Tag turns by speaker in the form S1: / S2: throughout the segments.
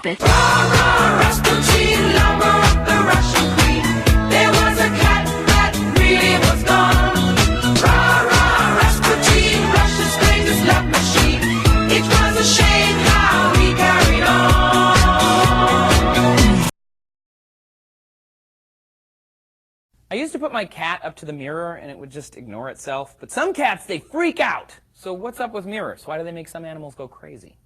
S1: stop it.
S2: Rasputin, lover of the Russian queen. There was a cat that really was gone. Rasputin, Russia's greatest love machine. It was a shame how he carried on.
S3: I used to put my cat up to the mirror and it would just ignore itself. But some cats, they freak out. So what's up with mirrors? Why do they make some animals go crazy?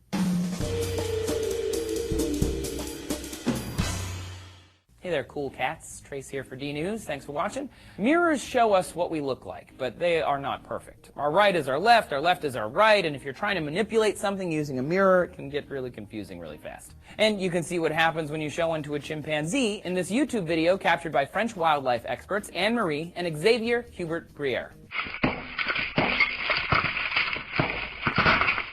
S3: Hey there, cool cats. Trace here for D-News. Thanks for watching. Mirrors show us what we look like, but they are not perfect. Our right is our left is our right, and if you're trying to manipulate something using a mirror, it can get really confusing really fast. And you can see what happens when you show one to a chimpanzee in this YouTube video captured by French wildlife experts Anne-Marie and Xavier Hubert-Briere.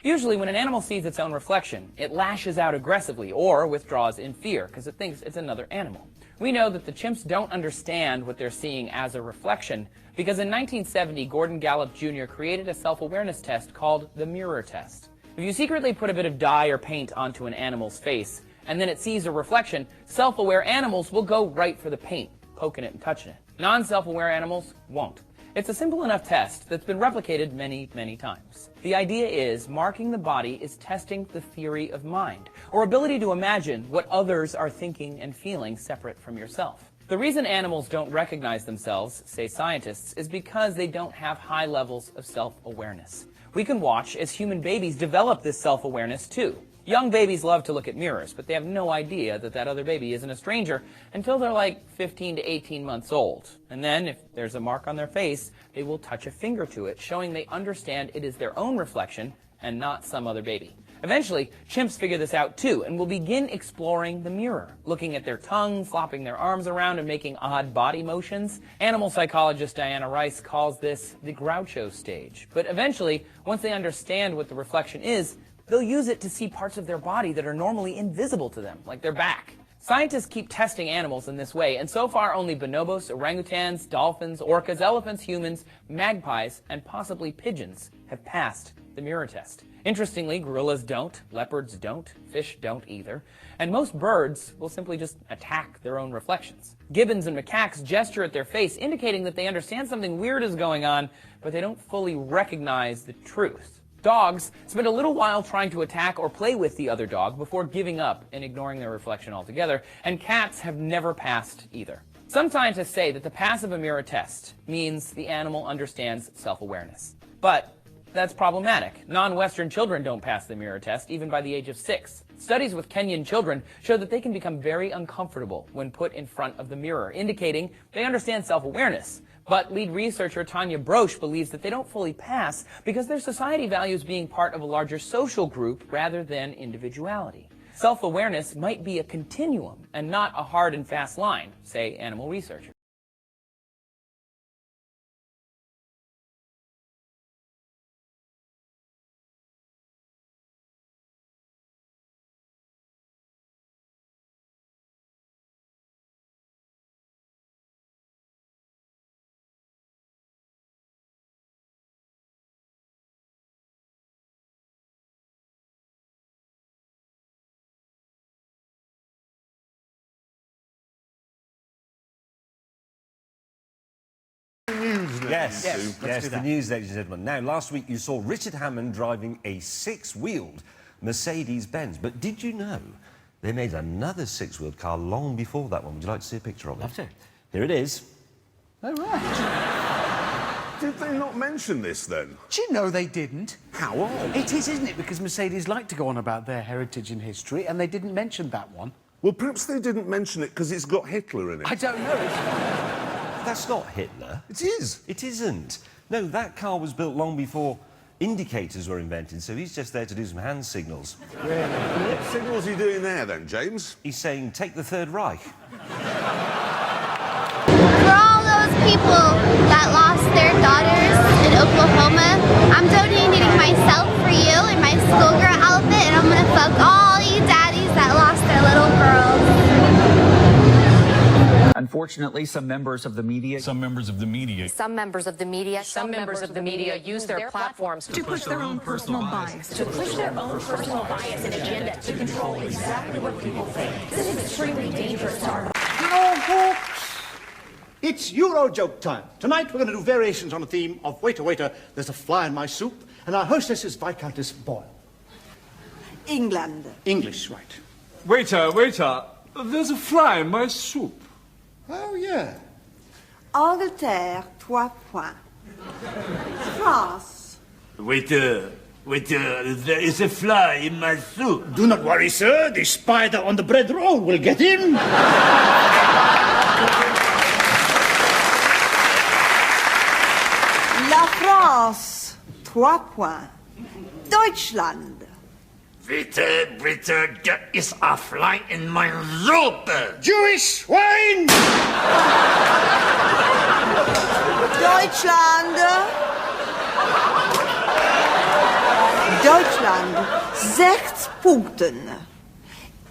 S3: Usually, when an animal sees its own reflection, it lashes out aggressively or withdraws in fear because it thinks it's another animal. We know that the chimps don't understand what they're seeing as a reflection because in 1970, Gordon Gallup Jr. created a self-awareness test called the mirror test. If you secretly put a bit of dye or paint onto an animal's face and then it sees a reflection, self-aware animals will go right for the paint, poking it and touching it. Non-self-aware animals won't. It's a simple enough test that's been replicated many, many times. The idea is marking the body is testing the theory of mind, or ability to imagine what others are thinking and feeling separate from yourself. The reason animals don't recognize themselves, say scientists, is because they don't have high levels of self-awareness. We can watch as human babies develop this self-awareness too. Young babies love to look at mirrors, but they have no idea that that other baby isn't a stranger until they're like 15 to 18 months old. And then, if there's a mark on their face, they will touch a finger to it, showing they understand it is their own reflection and not some other baby. Eventually, chimps figure this out too and will begin exploring the mirror, looking at their tongue, flopping their arms around and making odd body motions. Animal psychologist Diana Rice calls this the Groucho stage. But eventually, once they understand what the reflection is, they'll use it to see parts of their body that are normally invisible to them, like their back. Scientists keep testing animals in this way, and so far only bonobos, orangutans, dolphins, orcas, elephants, humans, magpies, and possibly pigeons have passed the mirror test. Interestingly, gorillas don't, leopards don't, fish don't either, and most birds will simply just attack their own reflections. Gibbons and macaques gesture at their face, indicating that they understand something weird is going on, but they don't fully recognize the truth. Dogs spend a little while trying to attack or play with the other dog before giving up and ignoring their reflection altogether, and cats have never passed either. Some scientists say that the pass of a mirror test means the animal understands self-awareness. But that's problematic. Non-Western children don't pass the mirror test, even by the age of 6. Studies with Kenyan children show that they can become very uncomfortable when put in front of the mirror, indicating they understand self-awareness. But lead researcher Tanya Broche believes that they don't fully pass because their society values being part of a larger social group rather than individuality. Self-awareness might be a continuum and not a hard and fast line, say animal researchers.
S4: Yes, the news, ladies and gentlemen. Now, last week you saw Richard Hammond driving a 6-wheeled Mercedes-Benz. But did you know they made another 6-wheeled car long before that one? Would you like to see a picture of it?
S5: Love to.
S4: Here it is.
S5: Oh, right.
S6: Did they not mention this, then?
S5: Do you know they didn't?
S6: How odd.
S5: It is, isn't it? Because Mercedes like to go on about their heritage and history, and they didn't mention that one.
S6: Well, perhaps they didn't mention it because it's got Hitler in it.
S5: I don't know.
S4: That's not Hitler.
S6: It is.
S4: It isn't. No, that car was built long before indicators were invented, so he's just there to do some hand signals.
S6: Really? What signals are you doing there, then, James?
S4: He's saying, take the Third Reich.
S7: For all those people that lost their daughters in Oklahoma, I'm donating myself for you in my schoolgirl outfit, and I'm gonna fuck all you daddies that lost their little girls.
S3: Unfortunately,
S1: Unfortunately, some members of the media
S8: Some members of the media
S9: use their platforms to push their own personal bias. To push their own personal bias and agenda to control exactly what people think. This is extremely dangerous to our...
S10: Hello, folks. It's Euro joke time. Tonight we're going to do variations on the theme of waiter, waiter, there's a fly in my soup. And our hostess is Viscountess Boyle.
S9: England.
S10: English, right.
S8: Waiter, waiter, there's a fly in my soup.
S10: Oh, yeah.
S9: Angleterre, 3 points. France.
S8: Waiter, there is a fly in my soup.
S10: Do not worry, sir. The spider on the bread roll will get in.
S9: La France, 3 points. Deutschland.
S8: Waiter, there is a fly in my soup.
S10: Jewish swine!
S9: Deutschland. Deutschland, 6 Punkten.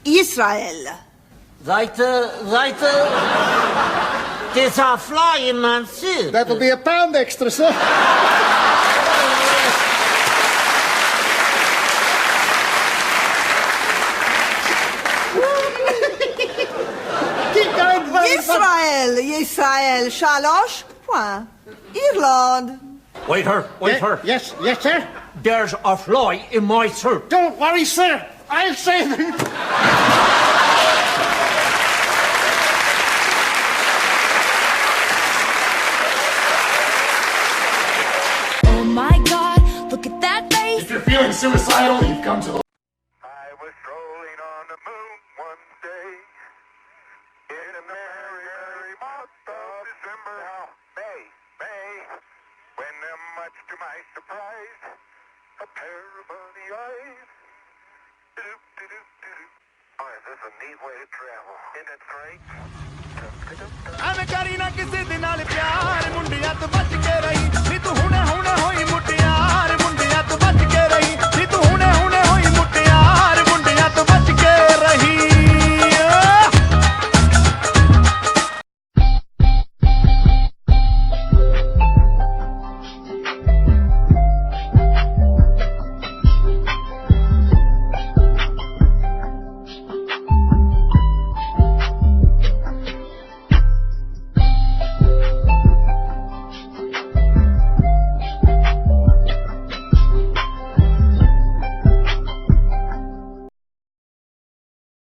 S9: Israel.
S10: There's a fly in my soup. That'll be £1 extra, sir.
S9: Israel, 3 points. Irlande.
S8: Waiter,
S10: Yes, sir.
S8: there's a fly in my soup.
S10: Don't worry, sir. I'll save him.
S9: Oh my God, look at that face.
S8: If you're feeling suicidal, you've come to the...
S6: I was strolling on the moon one day in a merry, merry month of December. Now, May, when much to my surprise, a pair of bunny eyes. Oh, is this a neat way to travel? Isn't it great?